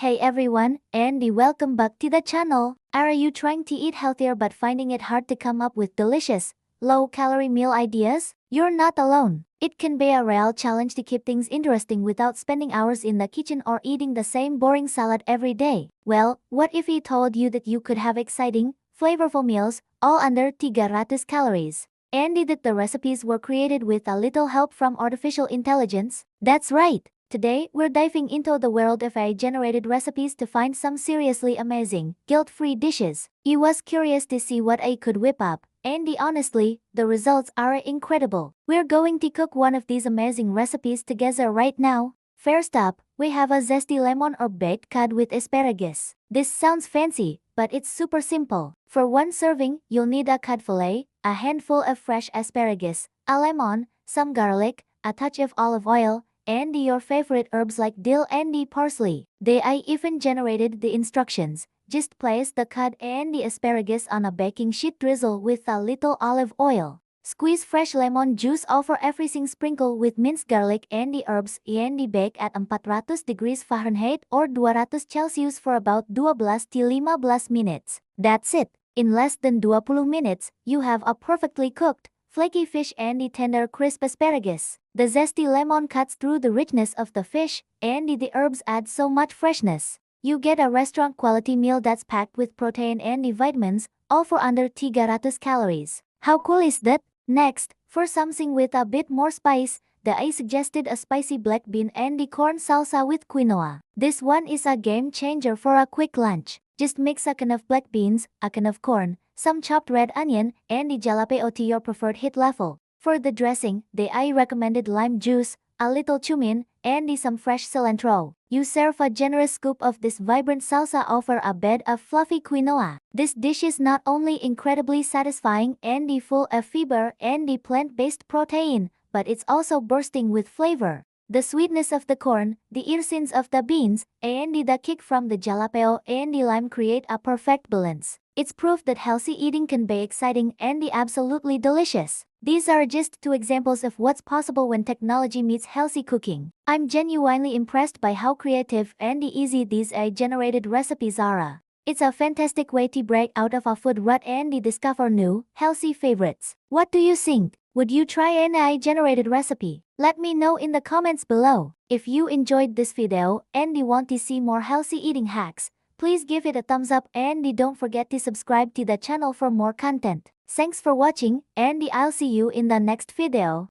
Hey everyone, and welcome back to the channel. Are you trying to eat healthier but finding it hard to come up with delicious, low-calorie meal ideas? You're not alone. It can be a real challenge to keep things interesting without spending hours in the kitchen or eating the same boring salad every day. Well, what if we told you that you could have exciting, flavorful meals, all under 300 calories? And that the recipes were created with a little help from artificial intelligence? That's right. Today, we're diving into the world of AI-generated recipes to find some seriously amazing, guilt-free dishes. I was curious to see what I could whip up, and honestly, the results are incredible. We're going to cook one of these amazing recipes together right now. First up, we have a zesty lemon or baked cod with asparagus. This sounds fancy, but it's super simple. For one serving, you'll need a cod fillet, a handful of fresh asparagus, a lemon, some garlic, a touch of olive oil, and your favorite herbs like dill and parsley. I even generated the instructions. Just place the cod and the asparagus on a baking sheet, drizzle with a little olive oil. Squeeze fresh lemon juice over everything, sprinkle with minced garlic and the herbs, and bake at 400 degrees Fahrenheit or 200 Celsius for about 12 to 15 minutes. That's it. In less than 20 minutes, you have a perfectly cooked, flaky fish and the tender crisp asparagus. The zesty lemon cuts through the richness of the fish, and the herbs add so much freshness. You get a restaurant-quality meal that's packed with protein and the vitamins, all for under 300 calories. How cool is that? Next, for something with a bit more spice, I suggested a spicy black bean and the corn salsa with quinoa. This one is a game changer for a quick lunch. Just mix a can of black beans, a can of corn, some chopped red onion, and the jalapeno to your preferred heat level. For the dressing, I recommended lime juice, a little cumin, and some fresh cilantro. You serve a generous scoop of this vibrant salsa over a bed of fluffy quinoa. This dish is not only incredibly satisfying and full of fiber and the plant-based protein, but it's also bursting with flavor. The sweetness of the corn, the earthings of the beans, and the kick from the jalapeno and the lime create a perfect balance. It's proof that healthy eating can be exciting and absolutely delicious. These are just two examples of what's possible when technology meets healthy cooking. I'm genuinely impressed by how creative and easy these AI-generated recipes are. It's a fantastic way to break out of a food rut and discover new, healthy favorites. What do you think? Would you try an AI-generated recipe? Let me know in the comments below. If you enjoyed this video and want to see more healthy eating hacks, please give it a thumbs up and don't forget to subscribe to the channel for more content. Thanks for watching, and I'll see you in the next video.